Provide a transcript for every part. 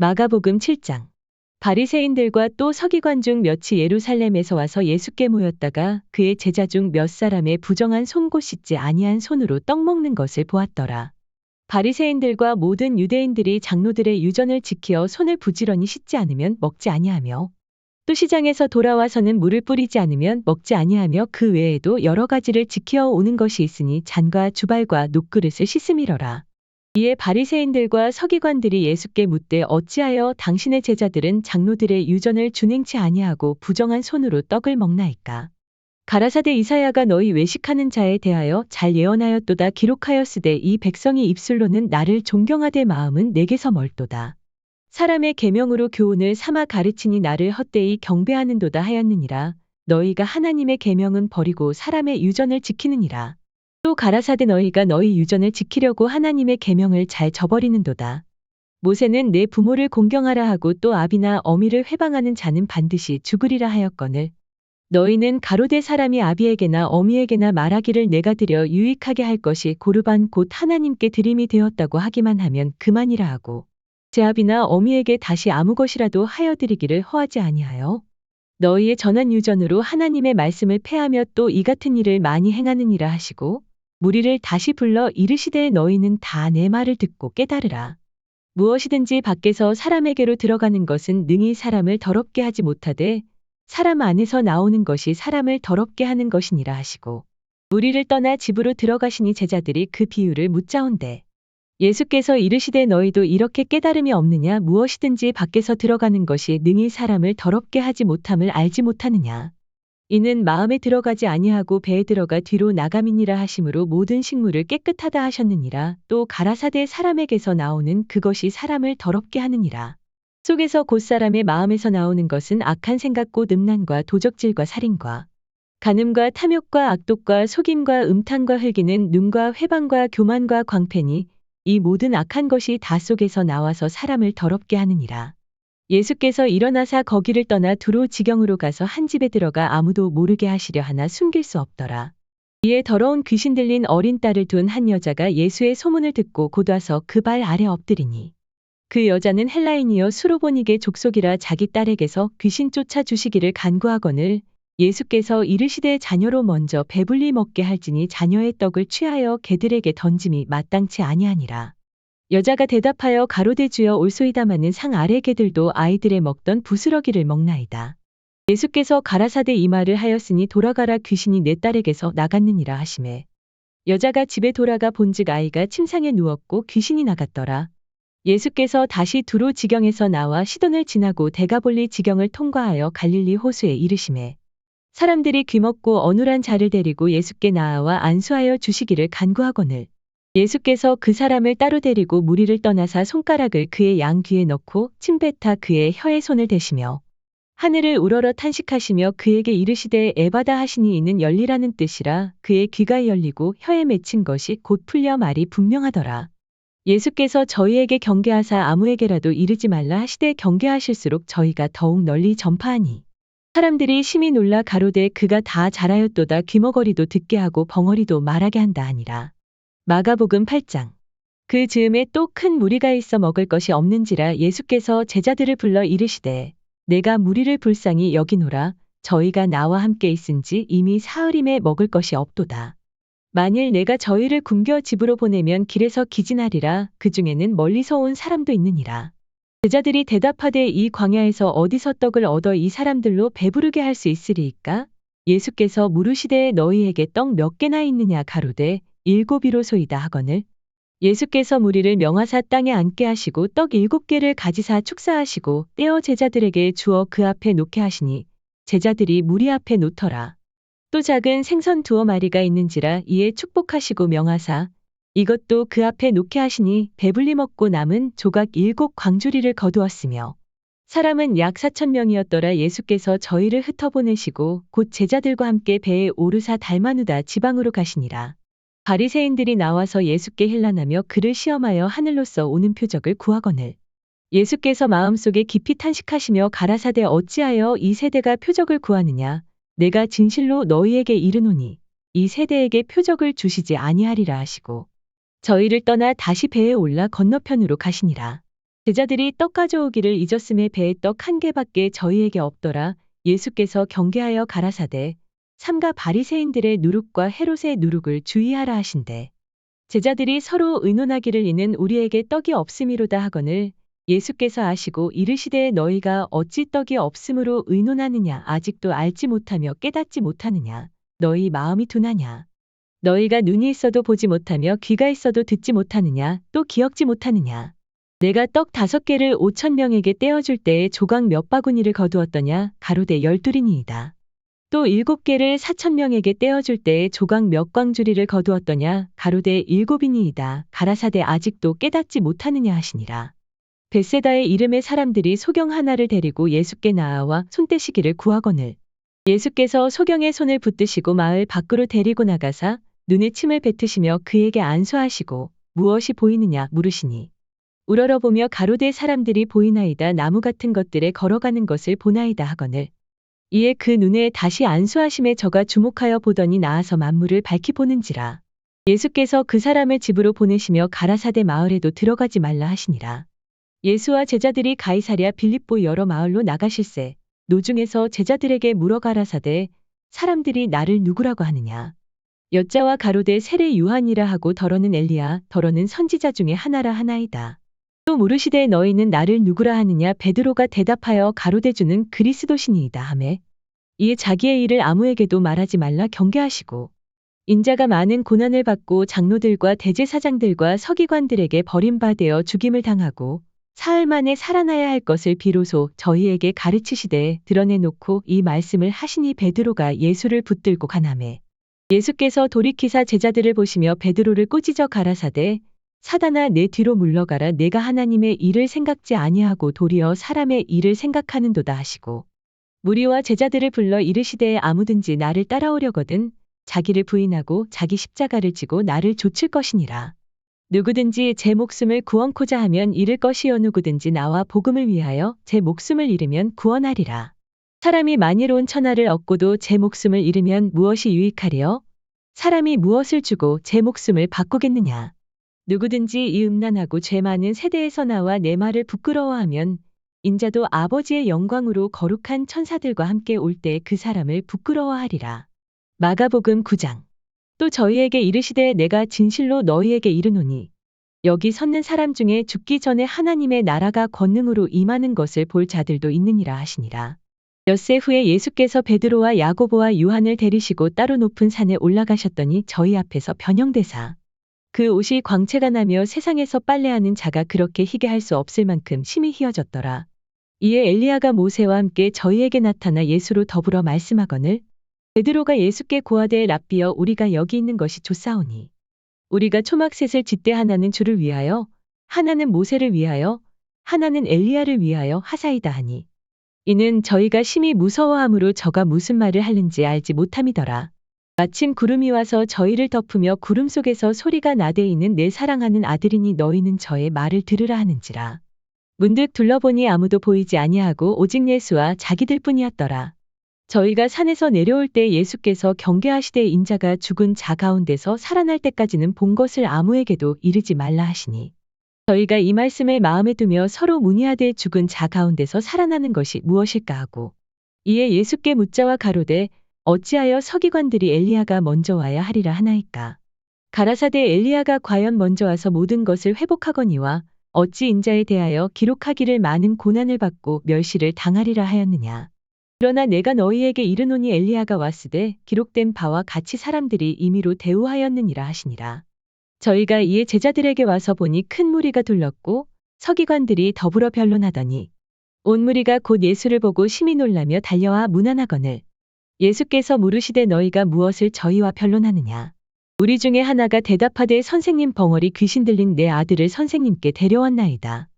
마가복음 7장. 바리새인들과 또 서기관 중 몇이 예루살렘에서 와서 예수께 모였다가 그의 제자 중 몇 사람의 부정한 손 곧 씻지 아니한 손으로 떡 먹는 것을 보았더라. 바리새인들과 모든 유대인들이 장로들의 유전을 지키어 손을 부지런히 씻지 않으면 먹지 아니하며 또 시장에서 돌아와서는 물을 뿌리지 않으면 먹지 아니하며 그 외에도 여러 가지를 지키어 오는 것이 있으니 잔과 주발과 놋그릇을 씻음이러라. 이에 바리새인들과 서기관들이 예수께 묻되 어찌하여 당신의 제자들은 장로들의 유전을 준행치 아니하고 부정한 손으로 떡을 먹나이까. 가라사대 이사야가 너희 외식하는 자에 대하여 잘 예언하였도다. 기록하였으되 이 백성이 입술로는 나를 존경하되 마음은 내게서 멀도다. 사람의 계명으로 교훈을 삼아 가르치니 나를 헛되이 경배하는도다 하였느니라. 너희가 하나님의 계명은 버리고 사람의 유전을 지키느니라. 또 가라사대 너희가 너희 유전을 지키려고 하나님의 계명을 잘 저버리는도다. 모세는 내 부모를 공경하라 하고 또 아비나 어미를 회방하는 자는 반드시 죽으리라 하였거늘 너희는 가로되 사람이 아비에게나 어미에게나 말하기를 내가 드려 유익하게 할 것이 고르반 곧 하나님께 드림이 되었다고 하기만 하면 그만이라 하고 제 아비나 어미에게 다시 아무 것이라도 하여 드리기를 허하지 아니하여 너희의 전한 유전으로 하나님의 말씀을 폐하며 또 이 같은 일을 많이 행하느니라 하시고 무리를 다시 불러 이르시되 너희는 다 내 말을 듣고 깨달으라. 무엇이든지 밖에서 사람에게로 들어가는 것은 능히 사람을 더럽게 하지 못하되 사람 안에서 나오는 것이 사람을 더럽게 하는 것이니라 하시고 무리를 떠나 집으로 들어가시니 제자들이 그 비유를 묻자온대. 예수께서 이르시되 너희도 이렇게 깨달음이 없느냐. 무엇이든지 밖에서 들어가는 것이 능히 사람을 더럽게 하지 못함을 알지 못하느냐. 이는 마음에 들어가지 아니하고 배에 들어가 뒤로 나감이니라 하심으로 모든 식물을 깨끗하다 하셨느니라. 또 가라사대 사람에게서 나오는 그것이 사람을 더럽게 하느니라. 속에서 곧 사람의 마음에서 나오는 것은 악한 생각 곧 음란과 도적질과 살인과 간음과 탐욕과 악독과 속임과 음탕과 흘기는 눈과 회방과 교만과 광패니 이 모든 악한 것이 다 속에서 나와서 사람을 더럽게 하느니라. 예수께서 일어나사 거기를 떠나 두로 지경으로 가서 한 집에 들어가 아무도 모르게 하시려 하나 숨길 수 없더라. 이에 더러운 귀신 들린 어린 딸을 둔 한 여자가 예수의 소문을 듣고 곧 와서 그 발 아래 엎드리니 그 여자는 헬라인이여 수로보니게 족속이라 자기 딸에게서 귀신 쫓아 주시기를 간구하거늘 예수께서 이르시되 자녀로 먼저 배불리 먹게 할지니 자녀의 떡을 취하여 개들에게 던짐이 마땅치 아니하니라. 여자가 대답하여 가로되 주여 올소이다마는 상 아래 개들도 아이들의 먹던 부스러기를 먹나이다. 예수께서 가라사대 이 말을 하였으니 돌아가라 귀신이 내 딸에게서 나갔느니라 하시매 여자가 집에 돌아가 본즉 아이가 침상에 누웠고 귀신이 나갔더라. 예수께서 다시 두로 지경에서 나와 시돈을 지나고 데가볼리 지경을 통과하여 갈릴리 호수에 이르시매 사람들이 귀먹고 어눌한 자를 데리고 예수께 나아와 안수하여 주시기를 간구하거늘 예수께서 그 사람을 따로 데리고 무리를 떠나사 손가락을 그의 양 귀에 넣고 침뱉아 그의 혀에 손을 대시며 하늘을 우러러 탄식하시며 그에게 이르시되 에바다 하시니 이는 열리라는 뜻이라. 그의 귀가 열리고 혀에 맺힌 것이 곧 풀려 말이 분명하더라. 예수께서 저희에게 경계하사 아무에게라도 이르지 말라 하시되 경계하실수록 저희가 더욱 널리 전파하니 사람들이 심히 놀라 가로되 그가 다 잘하였도다. 귀머거리도 듣게 하고 벙어리도 말하게 한다 하니라. 마가복음 8장. 그 즈음에 또 큰 무리가 있어 먹을 것이 없는지라 예수께서 제자들을 불러 이르시되 내가 무리를 불쌍히 여기노라. 저희가 나와 함께 있은지 이미 사흘임에 먹을 것이 없도다. 만일 내가 저희를 굶겨 집으로 보내면 길에서 기진하리라. 그 중에는 멀리서 온 사람도 있느니라. 제자들이 대답하되 이 광야에서 어디서 떡을 얻어 이 사람들로 배부르게 할 수 있으리이까? 예수께서 물으시되 너희에게 떡 몇 개나 있느냐. 가로되 7이로소이다 하거늘 예수께서 무리를 명하사 땅에 앉게 하시고 떡 7개를 가지사 축사하시고 떼어 제자들에게 주어 그 앞에 놓게 하시니 제자들이 무리 앞에 놓더라. 또 작은 생선 2마리가 있는지라 이에 축복하시고 명하사 이것도 그 앞에 놓게 하시니 배불리 먹고 남은 조각 7광주리를 거두었으며 사람은 약 4,000명이었더라. 예수께서 저희를 흩어보내시고 곧 제자들과 함께 배에 오르사 달마누다 지방으로 가시니라. 바리새인들이 나와서 예수께 힐난하며 그를 시험하여 하늘로서 오는 표적을 구하거늘 예수께서 마음속에 깊이 탄식하시며 가라사대 어찌하여 이 세대가 표적을 구하느냐. 내가 진실로 너희에게 이르노니 이 세대에게 표적을 주시지 아니하리라 하시고 저희를 떠나 다시 배에 올라 건너편으로 가시니라. 제자들이 떡 가져오기를 잊었음에 배에 떡 한 개밖에 저희에게 없더라. 예수께서 경계하여 가라사대 삼가 바리새인들의 누룩과 헤롯의 누룩을 주의하라 하신대. 제자들이 서로 의논하기를 이는 우리에게 떡이 없음이로다 하거늘 예수께서 아시고 이르시되 너희가 어찌 떡이 없음으로 의논하느냐 아직도 알지 못하며 깨닫지 못하느냐 너희 마음이 둔하냐 너희가 눈이 있어도 보지 못하며 귀가 있어도 듣지 못하느냐 또 기억지 못하느냐 내가 떡 5개를 5,000명에게 떼어줄 때에 조각 몇 바구니를 거두었더냐 가로되 12이니이다. 또 7개를 4,000명에게 떼어줄 때에 조각 몇 광주리를 거두었더냐 가로되 7이니이다. 가라사대 아직도 깨닫지 못하느냐 하시니라. 벳세다의 이름의 사람들이 소경 하나를 데리고 예수께 나아와 손 떼시기를 구하거늘 예수께서 소경의 손을 붙드시고 마을 밖으로 데리고 나가사 눈에 침을 뱉으시며 그에게 안수하시고 무엇이 보이느냐 물으시니 우러러보며 가로되 사람들이 보이나이다 나무 같은 것들에 걸어가는 것을 보나이다 하거늘 이에 그 눈에 다시 안수하심에 저가 주목하여 보더니 나아서 만물을 밝히 보는지라. 예수께서 그 사람을 집으로 보내시며 가라사대 마을에도 들어가지 말라 하시니라. 예수와 제자들이 가이사랴 빌립보 여러 마을로 나가실세 노중에서 제자들에게 물어 가라사대 사람들이 나를 누구라고 하느냐. 여자와 가로되 세례 요한이라 하고 더러는 엘리야 더러는 선지자 중에 하나라 하나이다. 또 물으시되 너희는 나를 누구라 하느냐 베드로가 대답하여 가로되 주는 그리스도시니이다 하매 이에 자기의 일을 아무에게도 말하지 말라 경계하시고 인자가 많은 고난을 받고 장로들과 대제사장들과 서기관들에게 버림받아 죽임을 당하고 사흘 만에 살아나야 할 것을 비로소 저희에게 가르치시되 드러내놓고 이 말씀을 하시니 베드로가 예수를 붙들고 가나매 예수께서 돌이키사 제자들을 보시며 베드로를 꾸짖어 가라사대 사단아 내 뒤로 물러가라 내가 하나님의 일을 생각지 아니하고 도리어 사람의 일을 생각하는도다 하시고 무리와 제자들을 불러 이르시되 아무든지 나를 따라오려거든 자기를 부인하고 자기 십자가를 지고 나를 좇을 것이니라. 누구든지 제 목숨을 구원코자 하면 잃을 것이요 누구든지 나와 복음을 위하여 제 목숨을 잃으면 구원하리라. 사람이 만일 온 천하를 얻고도 제 목숨을 잃으면 무엇이 유익하리요? 사람이 무엇을 주고 제 목숨을 바꾸겠느냐? 누구든지 이 음란하고 죄 많은 세대에서 나와 내 말을 부끄러워하면 인자도 아버지의 영광으로 거룩한 천사들과 함께 올 때 그 사람을 부끄러워하리라. 마가복음 9장. 또 저희에게 이르시되 내가 진실로 너희에게 이르노니 여기 섰는 사람 중에 죽기 전에 하나님의 나라가 권능으로 임하는 것을 볼 자들도 있느니라 하시니라. 엿새 후에 예수께서 베드로와 야고보와 요한을 데리시고 따로 높은 산에 올라가셨더니 저희 앞에서 변형되사 그 옷이 광채가 나며 세상에서 빨래하는 자가 그렇게 희게 할 수 없을 만큼 심히 희어졌더라. 이에 엘리야가 모세와 함께 저희에게 나타나 예수로 더불어 말씀하거늘 베드로가 예수께 고하되 랍비여 우리가 여기 있는 것이 좋사오니 우리가 초막셋을 짓되 하나는 주를 위하여 하나는 모세를 위하여 하나는 엘리야를 위하여 하사이다 하니 이는 저희가 심히 무서워함으로 저가 무슨 말을 하는지 알지 못함이더라. 마침 구름이 와서 저희를 덮으며 구름 속에서 소리가 나되 이는 내 사랑하는 아들이니 너희는 저의 말을 들으라 하는지라. 문득 둘러보니 아무도 보이지 아니하고 오직 예수와 자기들 뿐이었더라. 저희가 산에서 내려올 때 예수께서 경계하시되 인자가 죽은 자 가운데서 살아날 때까지는 본 것을 아무에게도 이르지 말라 하시니 저희가 이 말씀을 마음에 두며 서로 문의하되 죽은 자 가운데서 살아나는 것이 무엇일까 하고 이에 예수께 묻자와 가로되 어찌하여 서기관들이 엘리야가 먼저 와야 하리라 하나이까. 가라사대 엘리야가 과연 먼저 와서 모든 것을 회복하거니와 어찌 인자에 대하여 기록하기를 많은 고난을 받고 멸시를 당하리라 하였느냐. 그러나 내가 너희에게 이르노니 엘리야가 왔으되 기록된 바와 같이 사람들이 임의로 대우하였느니라 하시니라. 저희가 이에 제자들에게 와서 보니 큰 무리가 둘렀고 서기관들이 더불어 변론하더니 온 무리가 곧 예수를 보고 심히 놀라며 달려와 문안하거늘 예수께서 물으시되 너희가 무엇을 저희와 변론하느냐. 우리 중에 하나가 대답하되 선생님 벙어리 귀신 들린 내 아들을 선생님께 데려왔나이다.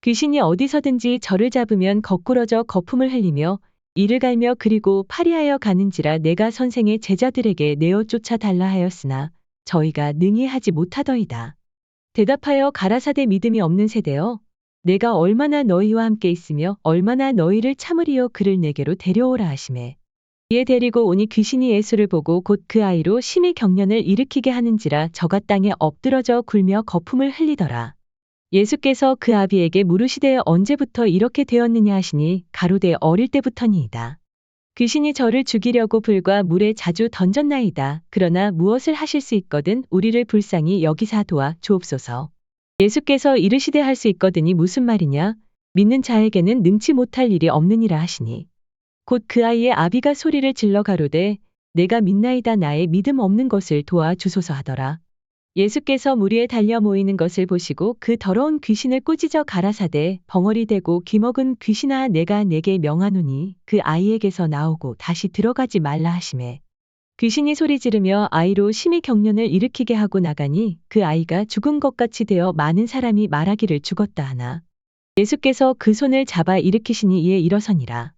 귀신이 어디서든지 저를 잡으면 거꾸러져 거품을 흘리며 이를 갈며 그리고 파리하여 가는지라 내가 선생의 제자들에게 내어 쫓아 달라 하였으나 저희가 능히 하지 못하더이다. 대답하여 가라사대 믿음이 없는 세대여 내가 얼마나 너희와 함께 있으며 얼마나 너희를 참으리요 그를 내게로 데려오라 하시매 이에 데리고 오니 귀신이 예수를 보고 곧 그 아이로 심히 경련을 일으키게 하는지라 저가 땅에 엎드러져 굴며 거품을 흘리더라. 예수께서 그 아비에게 물으시되 언제부터 이렇게 되었느냐 하시니 가로되 어릴 때부터니이다. 귀신이 저를 죽이려고 불과 물에 자주 던졌나이다. 그러나 무엇을 하실 수 있거든 우리를 불쌍히 여기사 도와 주옵소서. 예수께서 이르시되 할 수 있거든이 무슨 말이냐? 믿는 자에게는 능치 못할 일이 없느니라 하시니. 곧 그 아이의 아비가 소리를 질러 가로되 내가 믿나이다 나의 믿음 없는 것을 도와 주소서 하더라. 예수께서 무리에 달려 모이는 것을 보시고 그 더러운 귀신을 꾸짖어 가라사대 벙어리 대고 귀먹은 귀신아 내가 내게 명하노니 그 아이에게서 나오고 다시 들어가지 말라 하시매 귀신이 소리 지르며 아이로 심히 경련을 일으키게 하고 나가니 그 아이가 죽은 것 같이 되어 많은 사람이 말하기를 죽었다 하나 예수께서 그 손을 잡아 일으키시니 이에 일어서니라.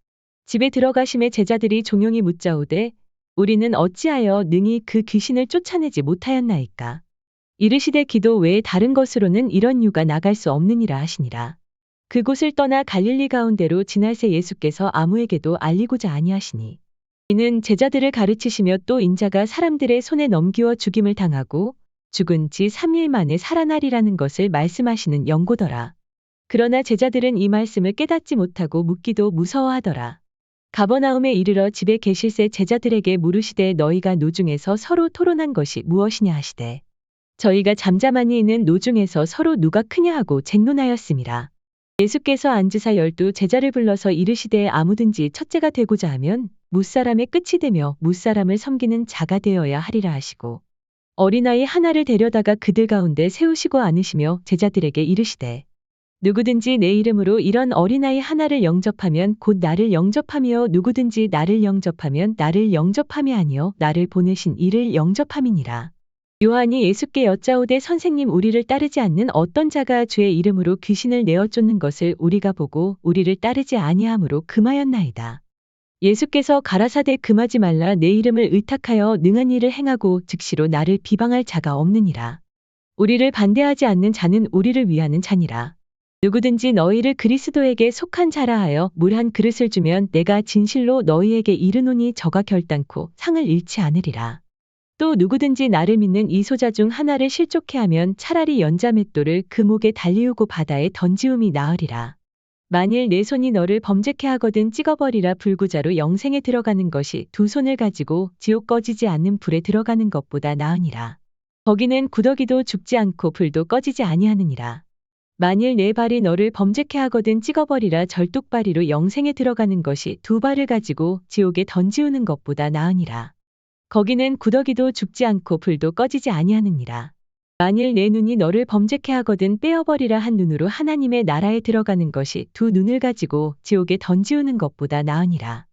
집에 들어가심에 제자들이 종용이 묻자오되 우리는 어찌하여 능히 그 귀신을 쫓아내지 못하였나이까. 이르시되 기도 외에 다른 것으로는 이런 유가 나갈 수 없느니라 하시니라. 그곳을 떠나 갈릴리 가운데로 지날새 예수께서 아무에게도 알리고자 아니하시니 이는 제자들을 가르치시며 또 인자가 사람들의 손에 넘기워 죽임을 당하고 죽은 지 3일 만에 살아나리라는 것을 말씀하시는 연고더라. 그러나 제자들은 이 말씀을 깨닫지 못하고 묻기도 무서워하더라. 가버나움에 이르러 집에 계실새 제자들에게 물으시되 너희가 노중에서 서로 토론한 것이 무엇이냐 하시되 저희가 잠잠하니 있는 노중에서 서로 누가 크냐 하고 쟁론하였음이라. 예수께서 앉으사 12 제자를 불러서 이르시되 아무든지 첫째가 되고자 하면 무사람의 끝이 되며 무사람을 섬기는 자가 되어야 하리라 하시고 어린아이 하나를 데려다가 그들 가운데 세우시고 앉으시며 제자들에게 이르시되 누구든지 내 이름으로 이런 어린아이 하나를 영접하면 곧 나를 영접하며 누구든지 나를 영접하면 나를 영접함이 아니요 나를 보내신 이를 영접함이니라. 요한이 예수께 여짜오되 선생님 우리를 따르지 않는 어떤 자가 주의 이름으로 귀신을 내어 쫓는 것을 우리가 보고 우리를 따르지 아니하므로 금하였나이다. 예수께서 가라사대 금하지 말라 내 이름을 의탁하여 능한 일을 행하고 즉시로 나를 비방할 자가 없느니라. 우리를 반대하지 않는 자는 우리를 위하는 자니라. 누구든지 너희를 그리스도에게 속한 자라 하여 물 한 그릇을 주면 내가 진실로 너희에게 이르노니 저가 결단코 상을 잃지 않으리라. 또 누구든지 나를 믿는 이 소자 중 하나를 실족해 하면 차라리 연자 맷돌을 그 목에 달리우고 바다에 던지움이 나으리라. 만일 내 손이 너를 범죄케 하거든 찍어버리라. 불구자로 영생에 들어가는 것이 두 손을 가지고 지옥 꺼지지 않는 불에 들어가는 것보다 나으니라. 거기는 구더기도 죽지 않고 불도 꺼지지 아니하느니라. 만일 내 발이 너를 범죄케 하거든 찍어버리라. 절뚝발이로 영생에 들어가는 것이 두 발을 가지고 지옥에 던지우는 것보다 나으니라. 거기는 구더기도 죽지 않고 불도 꺼지지 아니하느니라. 만일 내 눈이 너를 범죄케 하거든 빼어버리라. 한 눈으로 하나님의 나라에 들어가는 것이 두 눈을 가지고 지옥에 던지우는 것보다 나으니라.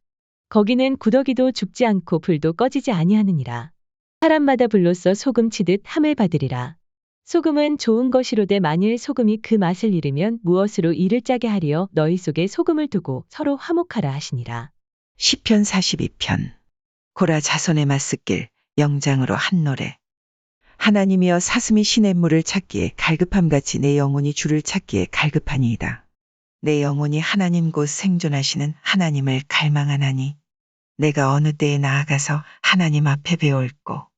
거기는 구더기도 죽지 않고 불도 꺼지지 아니하느니라. 사람마다 불로써 소금 치듯 함을 받으리라. 소금은 좋은 것이로되 만일 소금이 그 맛을 잃으면 무엇으로 이를 짜게 하리요. 너희 속에 소금을 두고 서로 화목하라 하시니라. 시편 42편. 고라 자손의 맞쑰길 영장으로 한 노래. 하나님이여 사슴이 시냇물을 찾기에 갈급함같이 내 영혼이 주를 찾기에 갈급하니이다. 내 영혼이 하나님 곧 생존하시는 하나님을 갈망하나니 내가 어느 때에 나아가서 하나님 앞에 배올고